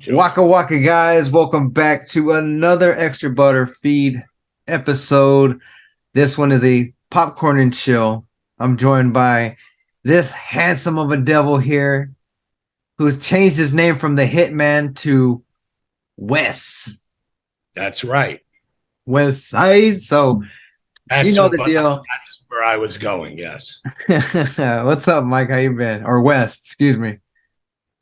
Sure. Waka waka guys, welcome back to another Extra Butter feed episode. This one is a popcorn and chill. I'm joined by this handsome of a devil here who's changed his name from the Hitman to Wes. That's right. West Side. So you That's know what the deal. that's where I was going. Yes. What's up, Mike? How you been? Or Wes, excuse me.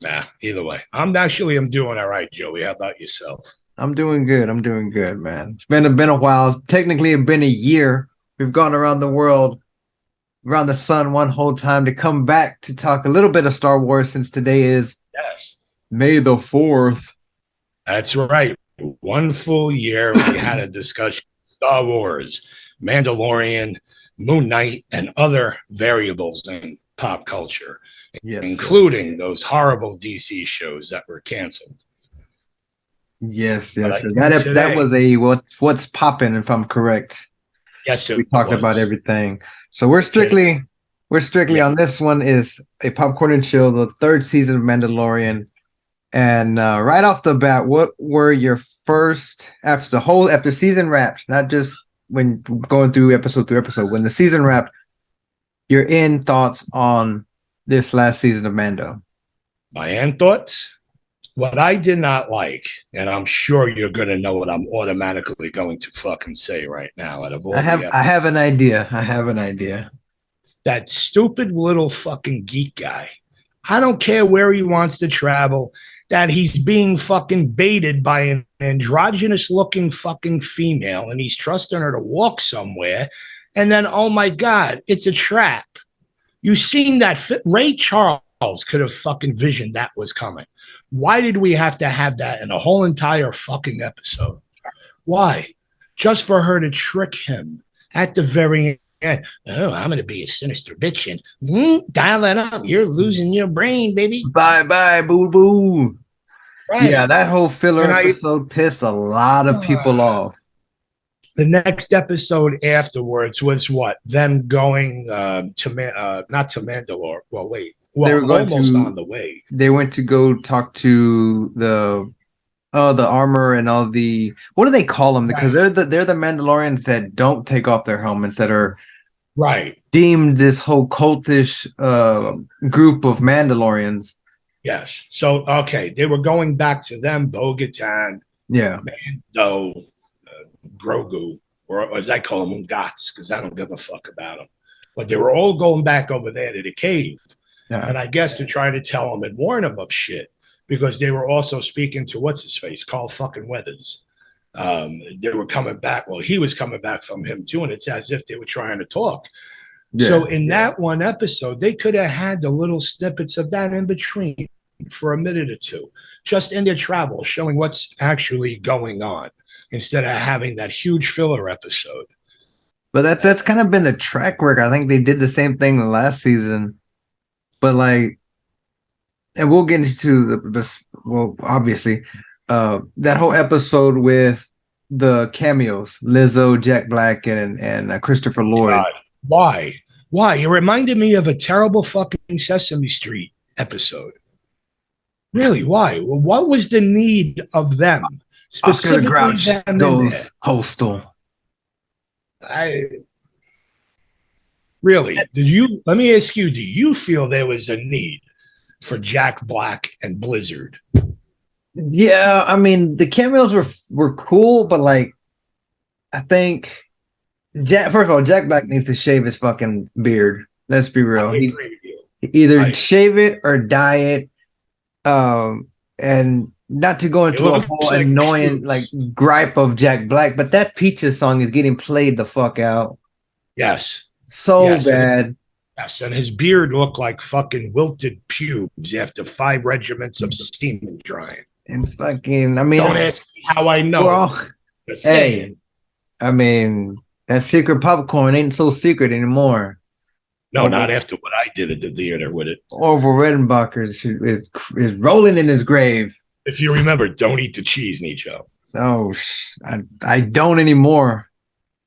Nah, either way. I'm doing all right, Joey. How about yourself? I'm doing good. I'm doing good, man. It's been a while. Technically, it's been a year. We've gone around the world, around the sun one whole time to come back to talk a little bit of Star Wars since today is Yes. May the 4th. That's right. One full year we had a discussion Star Wars, Mandalorian, Moon Knight, and other variables in pop culture, Yes, including those horrible DC shows that were canceled. yes, But yes. I think That today, was a what's popping, if I'm correct. yes, We it talked about was. everything. So we're strictly Yeah. on this one is a popcorn and chill, the third season of Mandalorian. And right off the bat, what were your first after season wrapped, not just when going through episode, when the season wrapped, your in thoughts on this last season of Mando? My end thoughts. What I did not like, and I'm sure you're going to know what I'm automatically going to fucking say right now out of I all have the I have an idea. I have an idea. that stupid little fucking geek guy. I don't care where he wants to travel, that he's being fucking baited by an androgynous looking fucking female and he's trusting her to walk somewhere. And then, oh my God, it's a trap. You seen that Ray Charles could have fucking visioned that was coming. Why did we have to have that in a whole entire fucking episode? Why? Just for her to trick him at the very end. Oh, I'm going to be a sinister bitch and dial that up. You're losing your brain, baby. Bye bye, boo boo. Yeah, Right. that whole filler And episode pissed a lot of people off. the next episode afterwards was what? Them going not to Mandalore. Well, wait. They were Well, going almost on to the way. they went to go talk to the armor and all the, what do they call them? Because Right. they're the Mandalorians that don't take off their helmets, that are Right. deemed this whole cultish group of Mandalorians. Yes. So, okay. They were going back to them, Bo-Katan, Yeah. Mando, Grogu, or as I call them, Gots, because I don't give a fuck about them. But they were all going back over there to the cave. Yeah. And I guess to try to tell them and warn them of shit, because they were also speaking to what's his face, Carl fucking Weathers. They were coming back. Well, he was coming back from him too, and it's as if they were trying to talk. Yeah. So in that one episode, they could have had the little snippets of that in between for a minute or two, just in their travel, showing what's actually going on, instead of having that huge filler episode. But that's kind of been the track work. I think they did the same thing the last season. But like, and we'll get into this, well, obviously, that whole episode with the cameos, Lizzo, Jack Black, and Christopher Lloyd. God, why? Why? It reminded me of a terrible fucking Sesame Street episode. Really? Why? What was the need of them? Oscar the Specifically Grouch them in goes there? postal. I really did you let me ask you, do you feel there was a need for Jack Black and Blizzard? Yeah, I mean the cameos were cool, but like, I think first of all, Jack Black needs to shave his fucking beard. Let's be real. I agree with you. Either shave it or dye it. And not to go into a whole like annoying Peaches. like gripe of Jack Black, but that Peaches song is getting played the fuck out Yes. so Yes, bad. Yes, and his beard looked like fucking wilted pubes after 5 regiments of semen drying. And fucking, I mean, Don't ask me how I know. well, Just hey, saying. I mean, that secret popcorn ain't so secret anymore. No, not after what I did at the theater with it. Orville Redenbacher is rolling in his grave. If you remember, don't eat the cheese, Nicho. Oh, I don't anymore.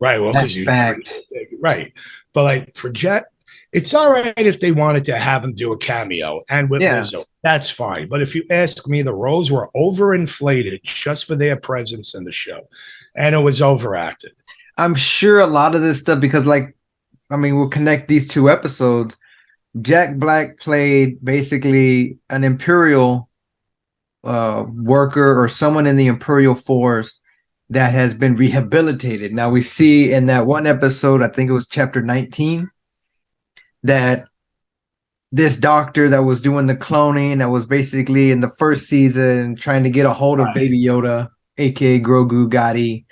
Right. Well, because That's you fact. right. But like for Jet, It's all right if they wanted to have him do a cameo and with Yeah, Lizzo. That's fine. But if you ask me, the roles were overinflated just for their presence in the show. And it was overacted. I'm sure a lot of this stuff because, like, I mean, we'll connect these two episodes. Jack Black played basically an Imperial worker or someone in the Imperial force that has been rehabilitated. Now we see in that one episode, I think it was chapter 19, that this doctor that was doing the cloning, that was basically in the first season trying to get a hold of Baby Yoda, aka Grogu, Gotti,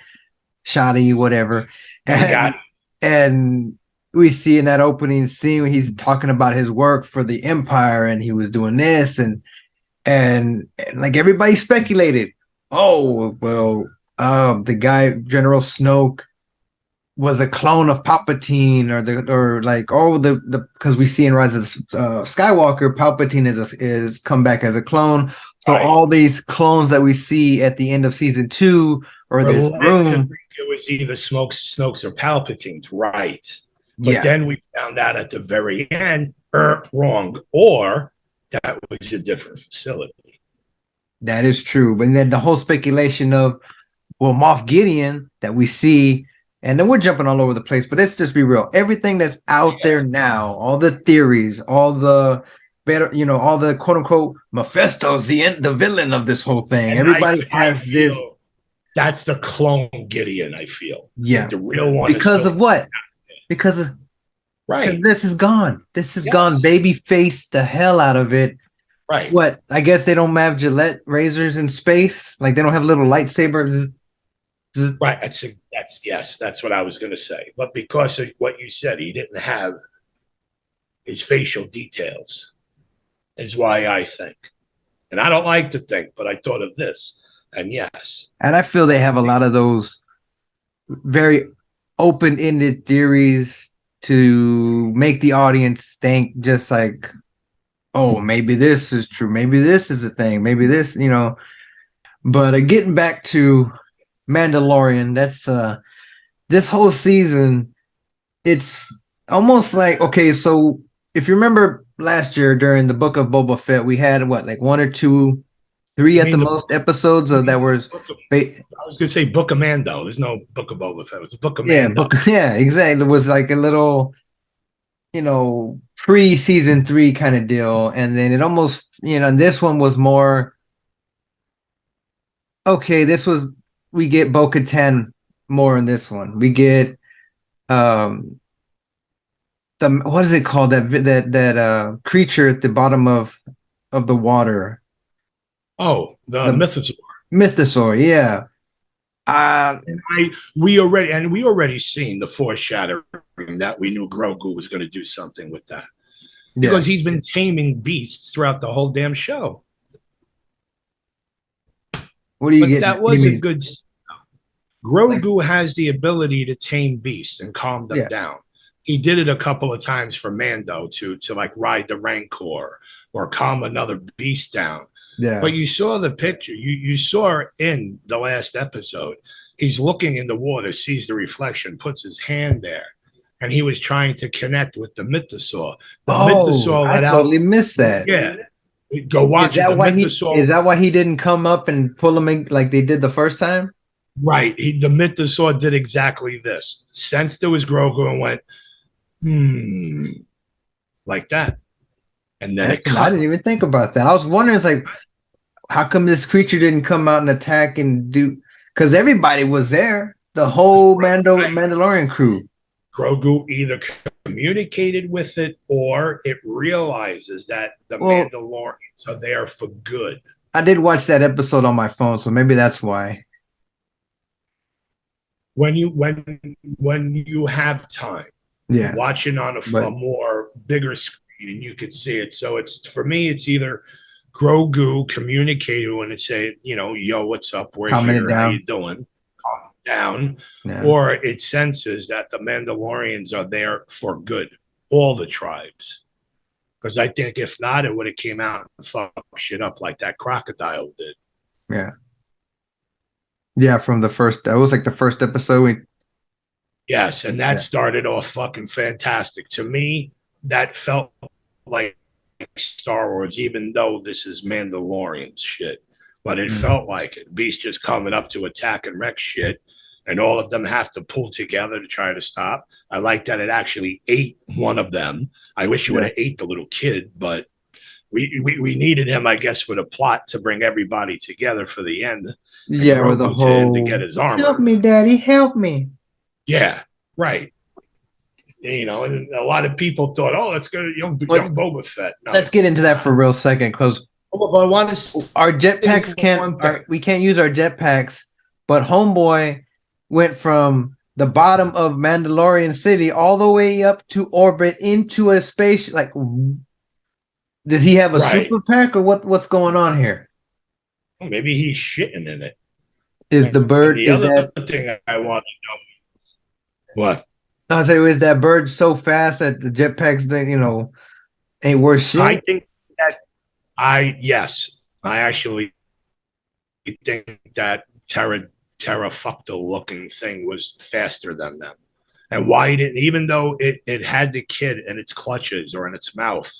Shoddy, whatever. And we see in that opening scene he's talking about his work for the Empire and he was doing this and like everybody speculated, oh well, the guy General Snoke was a clone of Palpatine, or like the because we see in Rise of Skywalker, Palpatine is come back as a clone. So all these clones that we see at the end of season 2 or this room, it was either Snoke's or Palpatine's, right? But then we found out at the very end, wrong, or that was a different facility. That is true. But then the whole speculation of, well, Moff Gideon that we see, and then we're jumping all over the place, but let's just be real. Everything that's out there now, all the theories, all the better, all the quote unquote Mephisto's the villain of this whole thing. And everybody has this. That's the clone Gideon, I feel. Yeah. The real one. Because of what? Because of because this is gone. This is gone. Baby faced the hell out of it. Right. What? I guess they don't have Gillette razors in space. Like they don't have little lightsabers. Right. That's what I was going to say. But because of what you said, he didn't have his facial details, is why I think. And I don't like to think, but I thought of this. And yes. And I feel they have a lot of those very open-ended theories to make the audience think, just like, oh, maybe this is true. Maybe this is a thing. Maybe this, But getting back to Mandalorian, that's this whole season, it's almost like, okay, so if you remember last year during the Book of Boba Fett, we had what, like 1 or 2, 3 at the most episodes of that was. I was going to say Book of Mando. There's no Book of Boba Fett. It's a Book of Mando. Yeah, exactly. It was like a little, pre-season 3 kind of deal, and then it almost, and this one was more. Okay, we get Bo-Katan more in this one. We get what is it called, that creature at the bottom of the water. Oh, the Mythosaur. Mythosaur, yeah. And we already seen the foreshadowing that we knew Grogu was going to do something with that, because he's been taming beasts throughout the whole damn show. What do you get? That was a good. Grogu has the ability to tame beasts and calm them down. He did it a couple of times for Mando to like ride the Rancor or calm another beast down. Yeah. But you saw the picture. You saw in the last episode. He's looking in the water, sees the reflection, puts his hand there, and he was trying to connect with the Mythosaur. I totally missed that. Yeah. Go watch Is that why he didn't come up and pull him in like they did the first time? Right. The Mythosaur did exactly this. Sensed there was Grogu and went, like that. And then I didn't even think about that. I was wondering, it's like, how come this creature didn't come out and attack and do? Because everybody was there, the whole Mandalorian crew. Grogu either communicated with it or it realizes that the Mandalorians are there for good. I did watch that episode on my phone, so maybe that's why. When you have time, watching on a more bigger screen and you could see it. So it's, for me, it's either Grogu communicated when it say, yo, what's up? We're here. How you doing? Calm down. Yeah. Or it senses that the Mandalorians are there for good. All the tribes. Because I think if not, it would have came out and fucked shit up like that crocodile did. Yeah. Yeah, from the first, that was like the first episode. Yes, and that started off fucking fantastic. To me, that felt like Star Wars, even though this is Mandalorian shit. But it felt like it. Beast just coming up to attack and wreck shit, and all of them have to pull together to try to stop. I like that it actually ate one of them. I wish it would have ate the little kid, but we needed him, I guess, for the plot to bring everybody together for the end. And Yeah, with the Grogu to him to whole get his armor. "Help me, Daddy, help me." Yeah, right. You know, and a lot of people thought, "Oh, let's go to young Boba Fett." No, let's get into that for a real second, because I want to. Our jetpacks we can't use our jetpacks, but Homeboy went from the bottom of Mandalorian City all the way up to orbit into a space. Like, does he have a super pack or what's going on here? Well, maybe he's shitting in it. Is the bird? And the other thing I want to know. What? I say, is that bird so fast that the jetpacks, ain't worth shit? I think that I actually think that Terra fucked looking thing was faster than them. And why didn't, even though it had the kid in its clutches or in its mouth,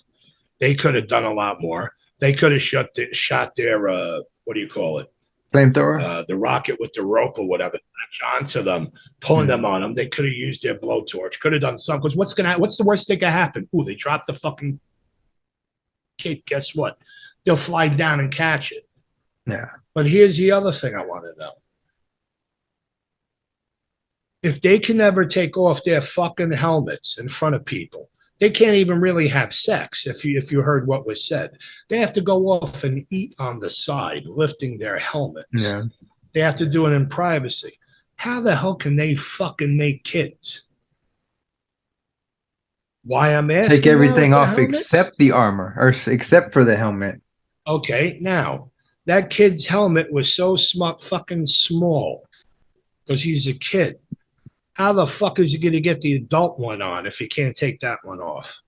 they could have done a lot more. They could have shot their what do you call it? Flamethrower? The rocket with the rope or whatever, onto them, pulling them on them. They could have used their blowtorch, could have done something. Because what's the worst thing that could happen? Ooh, they dropped the fucking kid. Guess what? They'll fly down and catch it. Yeah. But here's the other thing I want to know. If they can never take off their fucking helmets in front of people, they can't even really have sex. If you heard what was said, they have to go off and eat on the side, lifting their helmets. Yeah. They have to do it in privacy. How the hell can they fucking make kids? Why I'm asking? Take everything off except the armor, or except for the helmet. Okay, now that kid's helmet was so fucking small because he's a kid. How the fuck is he going to get the adult one on if he can't take that one off?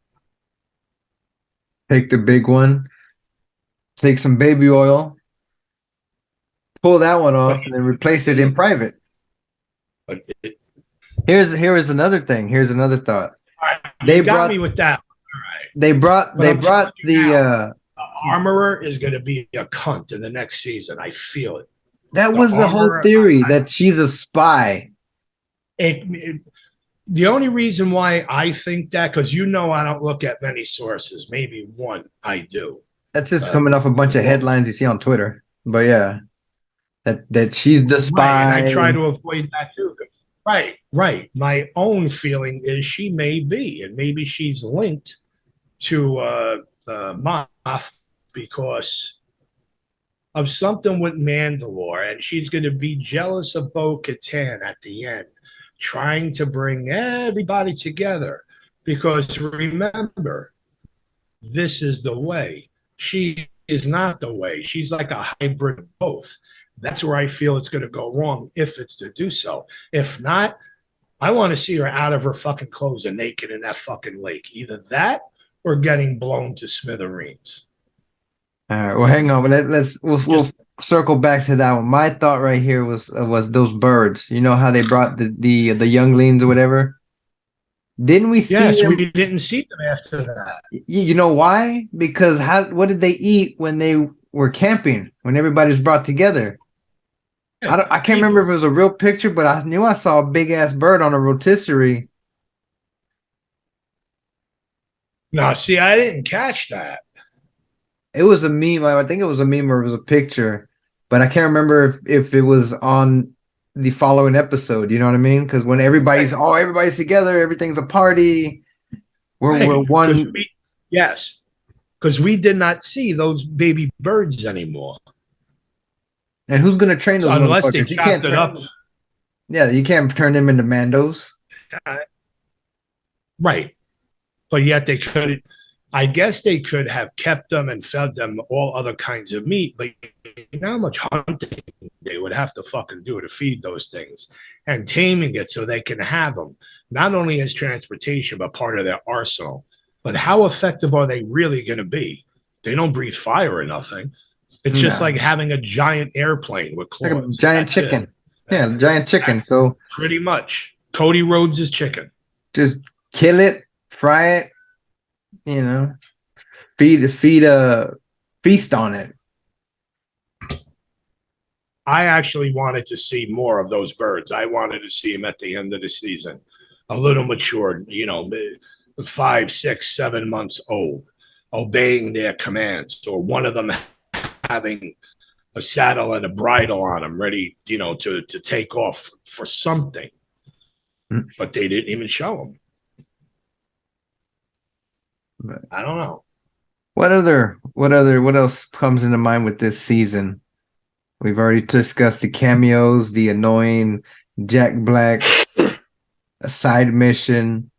Take the big one, take some baby oil, pull that one off, and then replace it in private. Here's another thing. Here's another thought. They got me with that. All right. They brought the armorer is going to be a cunt in the next season. I feel it. That was the whole theory, that she's a spy. The only reason why I think that, because I don't look at many sources, maybe one I do. That's just coming off a bunch of headlines you see on Twitter. But yeah, that she's the spy. Right, and I try to avoid that too. Right. My own feeling is she may be, and maybe she's linked to Moff because of something with Mandalore, and she's going to be jealous of Bo-Katan at the end, trying to bring everybody together. Because remember, this is the way. She is not the way. She's like a hybrid of both. That's where I feel it's going to go wrong if it's to do so. If not, I want to see her out of her fucking clothes and naked in that fucking lake. Either that or getting blown to smithereens. All right. Well, hang on. We'll circle back to that one. My thought right here was those birds. You know how they brought the younglings or whatever. Didn't we see? Yes, them? We didn't see them after that. You know why? Because what did they eat when they were camping? When everybody was brought together? I can't remember if it was a real picture, but I knew I saw a big ass bird on a rotisserie. No, see, I didn't catch that. It was a meme. I think it was a meme or it was a picture, but I can't remember if it was on the following episode. You know what I mean? Because when everybody's together, everything's a party. We're one. Yes, because we did not see those baby birds anymore. And who's going to train those? Unless they chopped it up. Yeah, you can't turn them into Mandos. Right. But yet they could, I guess they could have kept them and fed them all other kinds of meat. But you know how much hunting they would have to fucking do to feed those things and taming it so they can have them, not only as transportation, but part of their arsenal. But how effective are they really going to be? They don't breathe fire or nothing. It's just like having a giant airplane with claws. Like a giant chicken. Yeah, giant chicken. So pretty much. Cody Rhodes is chicken. Just kill it, fry it, you know, feast on it. I actually wanted to see more of those birds. I wanted to see him at the end of the season, a little matured, 5, 6, 7 months old, obeying their commands, or one of them having a saddle and a bridle on him, ready, to take off for something. But they didn't even show him. I don't know. What else comes into mind with this season? We've already discussed the cameos, the annoying Jack Black, a side mission.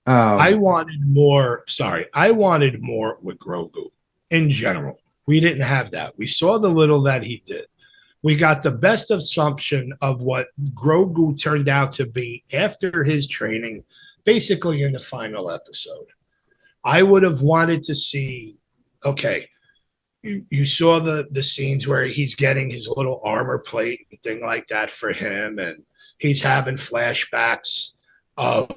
I wanted more. Sorry, I wanted more with Grogu in general. We didn't have that. We saw the little that he did. We got the best assumption of what Grogu turned out to be after his training, basically in the final episode. I would have wanted to see, okay, you saw the scenes where he's getting his little armor plate and thing like that for him, and he's having flashbacks of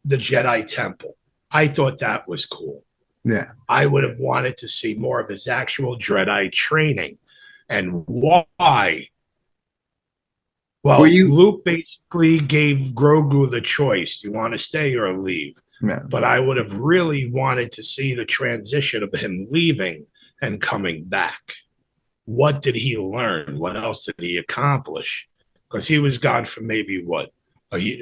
the Jedi Temple. I thought that was cool. Yeah. I would have wanted to see more of his actual Jedi training and why. Well, Luke basically gave Grogu the choice. You want to stay or leave? Yeah. But I would have really wanted to see the transition of him leaving and coming back. What did he learn? What else did he accomplish? Because he was gone for maybe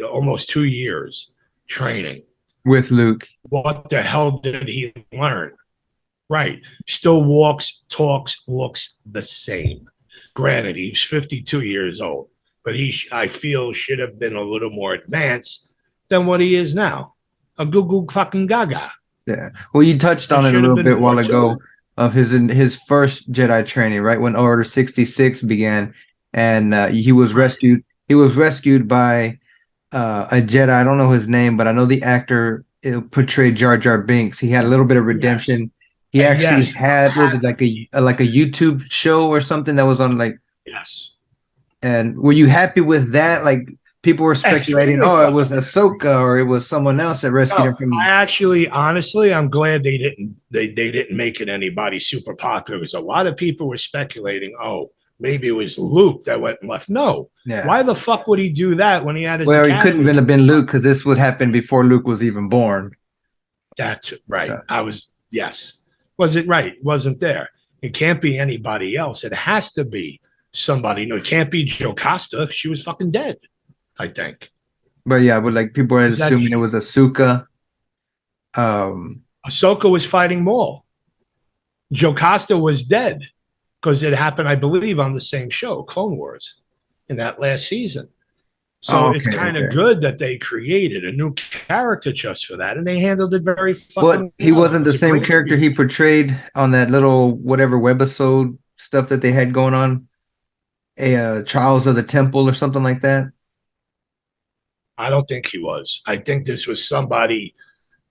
almost 2 years training with Luke. What the hell did he learn? Right. Still walks, talks, looks the same. Granted, he's 52 years old, but I feel should have been a little more advanced than what he is now. A goo fucking gaga. Yeah. Well, you touched on it a little bit while ago of his first Jedi training, right when Order 66 began, and he was rescued. He was rescued by a Jedi. I don't know his name, but I know the actor portrayed Jar Jar Binks. He had a little bit of redemption. Yes. He actually had was it like a YouTube show or something that was on Yes. And were you happy with that? Like people were speculating, it was Ahsoka or it was someone else that rescued him from. I actually, honestly, I'm glad they didn't make it anybody super popular because a lot of people were speculating, maybe it was Luke that went and left. No. Yeah. Why the fuck would he do that when he had his academy? He couldn't have been Luke because this would happen before Luke was even born. That's right. Yes. Was it right? Wasn't there. It can't be anybody else. It has to be somebody. No, it can't be Jocasta. She was fucking dead, I think. But yeah, but people were assuming it was Ahsoka. Ahsoka was fighting Maul. Jocasta was dead. Because it happened, I believe, on the same show, Clone Wars, in that last season. So it's kind of good that they created a new character just for that, and they handled it very fucking well. He wasn't the same character he portrayed on that little whatever webisode stuff that they had going on, Trials of the Temple or something like that. I don't think he was. I think this was somebody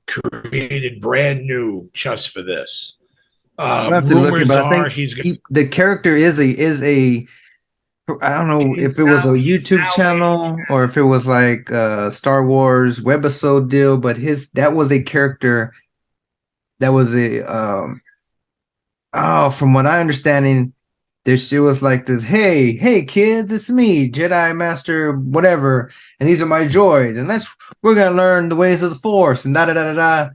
created brand new just for this. I have to look at, but I think the character is a. I don't know if it was a YouTube channel or if it was like a Star Wars webisode deal, but that was a character that was from what I understanding, she was like this. Hey kids, it's me, Jedi Master, whatever, and these are my droids, and we're gonna learn the ways of the Force, and da da da da da.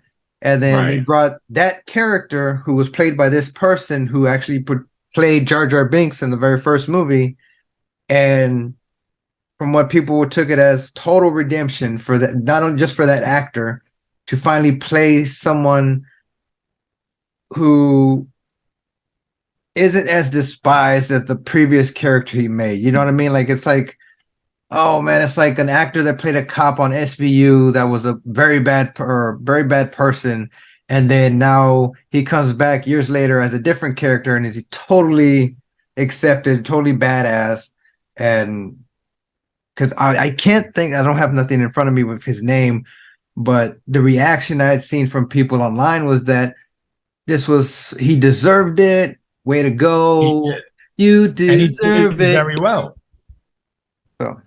And then they brought that character who was played by this person who actually played Jar Jar Binks in the very first movie. And from what people took it as total redemption for that, not only just for that actor to finally play someone who isn't as despised as the previous character he made. You know what I mean? It's like, oh man, it's like an actor that played a cop on SVU that was a very bad person, and then now he comes back years later as a different character and is totally accepted, totally badass. And because I can't think, I don't have nothing in front of me with his name, but the reaction I had seen from people online was that he deserved it. Way to go! You deserve it very well. So.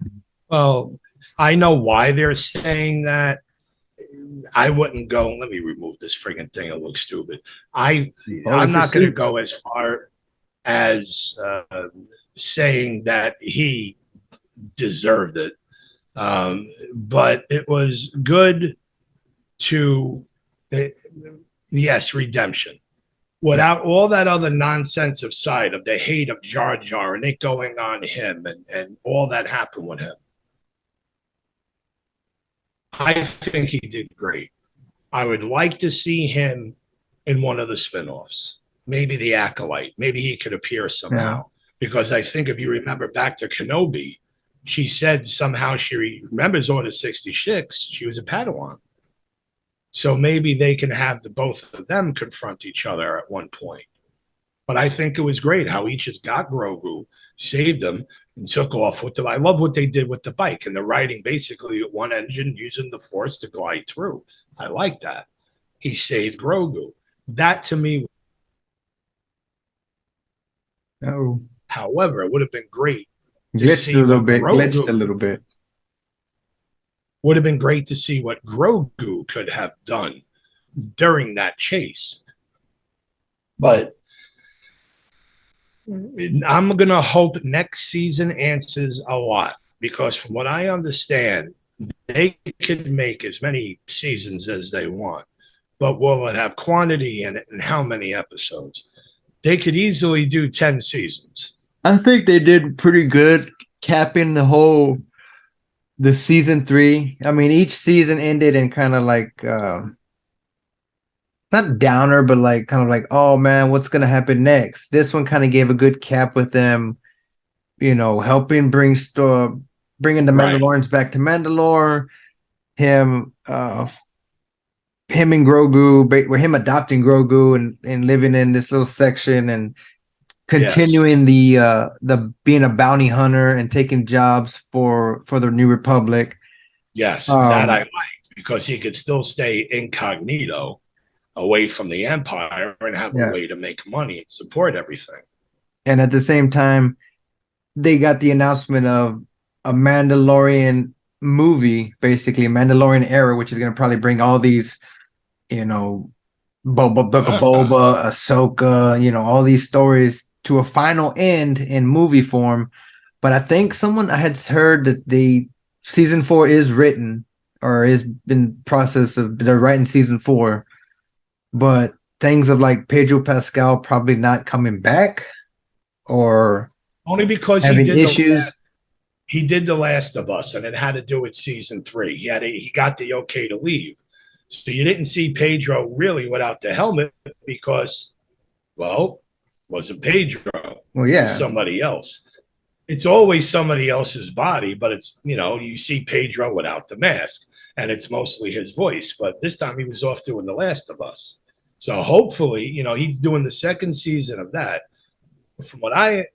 Well, I know why they're saying that. I wouldn't go. Let me remove this friggin' thing. It looks stupid. Only I'm for not going to suits. go as far as saying that he deserved it, but it was good to uh, yes, redemption. Yeah. Without all that other nonsense of side of the hate of Jar Jar and it going on him and all that happened with him. I think he did great. I would like to see him in one of the spinoffs, maybe the Acolyte. Maybe he could appear Yeah. somehow. Because I think if you remember back to Kenobi, she said somehow she remembers Order 66. She was a Padawan. So maybe they can have the both of them confront each other at one point. But I think it was great how each has got Grogu, saved him, and took off with them. I love what they did with the bike and the riding basically at one engine using the force to glide through. I like that. He saved Grogu. That to me, Oh, however, it would have been great to glitched a see little what bit. Glitched a Grogu little bit. would have been great to see what Grogu could have done during that chase. But I'm going to hope next season answers a lot because, from what I understand, they could make as many seasons as they want. But will it have quantity in it and how many episodes? They could easily do 10 seasons. I think they did pretty good capping the season 3. I mean, each season ended in kind of like not downer, but like kind of like, oh man, what's gonna happen next? This one kind of gave a good cap with them, helping bringing the Right. Mandalorians back to Mandalore, him him and Grogu, with him adopting Grogu and living in this little section and Yes. continuing the being a bounty hunter and taking jobs for the New Republic. Yes. That I Um, liked because he could still stay incognito away from the Empire and have a yeah, way to make money and support everything. and at the same time, they got the announcement of a Mandalorian movie, basically a Mandalorian era, which is going to probably bring all these, you know, Book of Ah, Boba, Ahsoka, all these stories to a final end in movie form. But I think I had heard that the season 4 is written or is in process of they're writing season 4, but things of like Pedro Pascal probably not coming back or only because having issues. he did the Last of Us, and it had to do with season 3. He got the okay to leave, so you didn't see Pedro really without the helmet because, well, it wasn't Pedro, Well, it was yeah, somebody else. It's always somebody else's body, but it's you see Pedro without the mask, and it's mostly his voice. But this time he was off doing the Last of Us, so hopefully he's doing the second season of that. From what I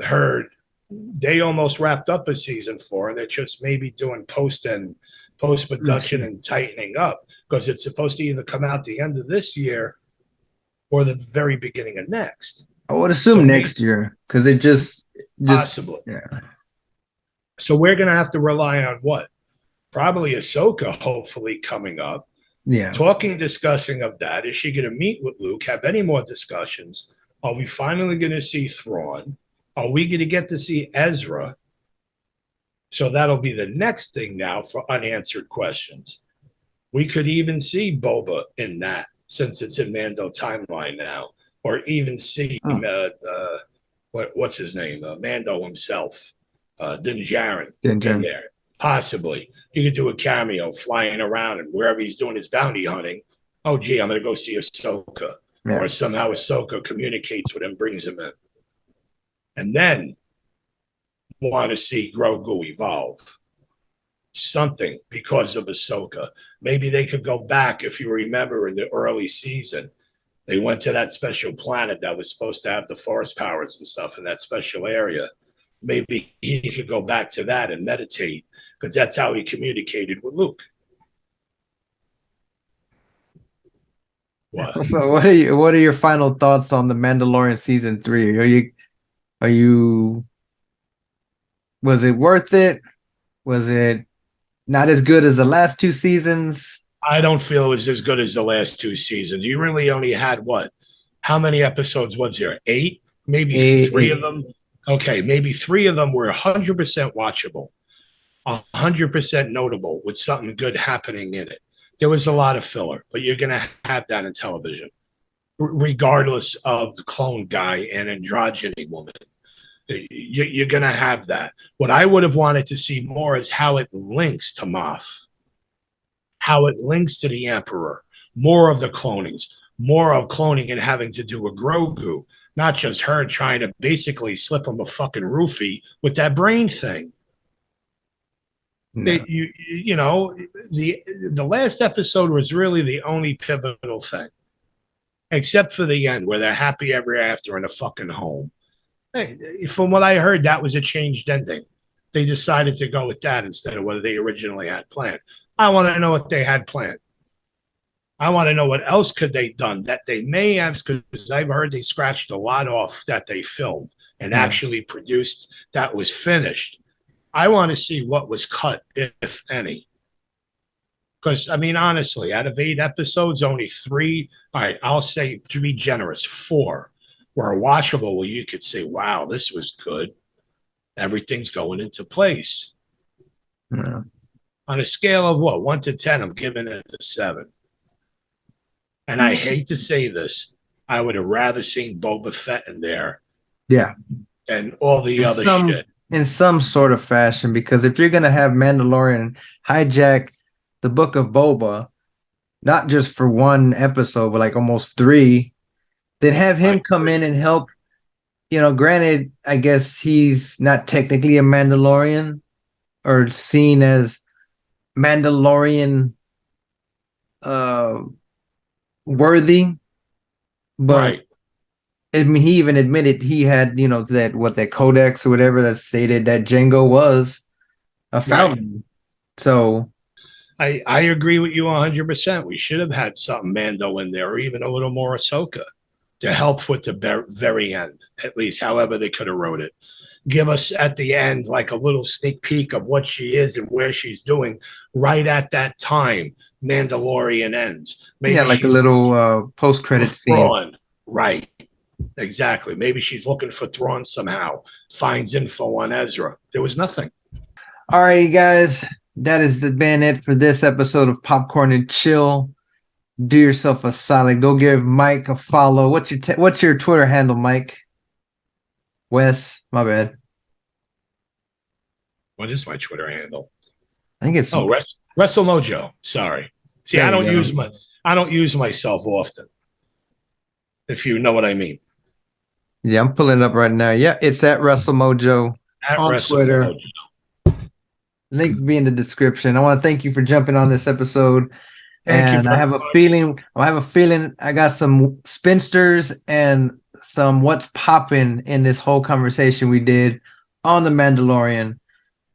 heard, they almost wrapped up a season 4 and they're just maybe doing post production and tightening up because it's supposed to either come out the end of this year or the very beginning of next. I would So assume maybe next year because it just possibly. yeah, So we're going to have to rely on what? Probably Ahsoka, hopefully coming up. yeah. Discussing of that. Is she going to meet with Luke? Have any more discussions? Are we finally going to see Thrawn? Are we going to get to see Ezra? So that'll be the next thing now for unanswered questions. We could even see Boba in that since it's in Mando timeline now, or even see Oh, what's his name, Mando himself, Din Djarin in Ginger. there. Possibly, he could do a cameo flying around and wherever he's doing his bounty hunting. Oh, gee, I'm going to go see Ahsoka, Yeah. or somehow Ahsoka communicates with him, brings him in, and then want to see Grogu evolve something because of Ahsoka. Maybe they could go back, if you remember, in the early season. They went to that special planet that was supposed to have the force powers and stuff in that special area. Maybe he could go back to that and meditate because that's how he communicated with Luke. What? So what are your final thoughts on the Mandalorian season 3? Are you was it worth it? Was it not as good as the last 2 seasons? I don't feel it was as good as the last two seasons. You really only had what? How many episodes was there? Eight? Maybe three of Eight. them. Okay, maybe three of them were 100% watchable, 100% notable with something good happening in it. There was a lot of filler, but you're going to have that in television, regardless of the clone guy and androgyny woman. You're going to have that. What I would have wanted to see more is how it links to Moff, how it links to the Emperor, more of the clonings, more of cloning and having to do with Grogu, not just her trying to basically slip him a fucking roofie with that brain thing. No. You know, the last episode was really the only pivotal thing, except for the end where they're happy ever after in a fucking home. Hey, from what I heard, that was a changed ending. They decided to go with that instead of what they originally had planned. I want to know what they had planned. I want to know what else could they done that they may have, because I've heard they scratched a lot off that they filmed and actually produced that was finished. I want to see what was cut, if any. Because, I mean, honestly, out of 8 episodes, only three, all right, I'll say, to be generous, four were watchable where you could say, wow, this was good. Everything's going into place. No. On a scale of what, 1 to 10, I'm giving it a 7. And I hate to say this, I would have rather seen Boba Fett in there Yeah. than all the other shit. In some sort of fashion, because if you're gonna have Mandalorian hijack the book of Boba, not just for one episode, but like almost three, then have him come in and help. You know, granted, I guess he's not technically a Mandalorian or seen as Mandalorian worthy, but Right. I mean, he even admitted he had, you know, that codex or whatever that stated that Django was a fountain. Right. So I agree with you 100%. We should have had something Mando in there, or even a little more Ahsoka to help with the very end, at least, however they could have wrote it. Give us at the end like a little sneak peek of what she is and where she's doing right at that time Mandalorian ends. Maybe like a little post-credit scene. Right. Exactly. Maybe she's looking for Thrawn somehow, finds info on Ezra. There was nothing. All right, you guys. That has been it for this episode of Popcorn and Chill. Do yourself a solid. Go give Mike a follow. What's your Twitter handle, Mike? Wes, my bad. What is my Twitter handle? I think it's WrestleMojo. Sorry. See, I don't use myself often. If you know what I mean. Yeah, I'm pulling it up right now. Yeah, it's at WrestleMojo on Twitter. Link will be in the description. I want to thank you for jumping on this episode. And I have a feeling I got some spinsters and some what's popping in this whole conversation we did on The Mandalorian.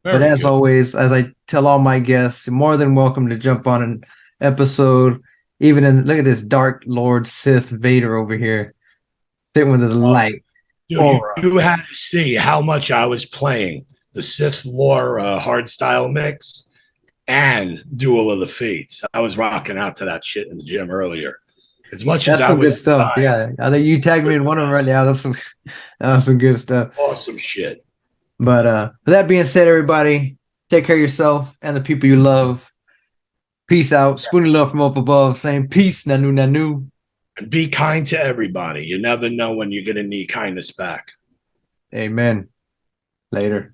But as always, as I tell all my guests, you're more than welcome to jump on an episode. Look at this Dark Lord Sith Vader over here, sitting with his light. Dude, you had to see how much I was playing the Sith lore hardstyle mix and Duel of the Fates. I was rocking out to that shit in the gym earlier. As much as I was good stuff. Yeah, I think you tagged me in one of them right now. That's some good stuff. Awesome shit. But with that being said, everybody, take care of yourself and the people you love. Peace out. Spoonie love from up above, saying peace, nanu nanu. And be kind to everybody. You never know when you're gonna need kindness back. Amen. Later.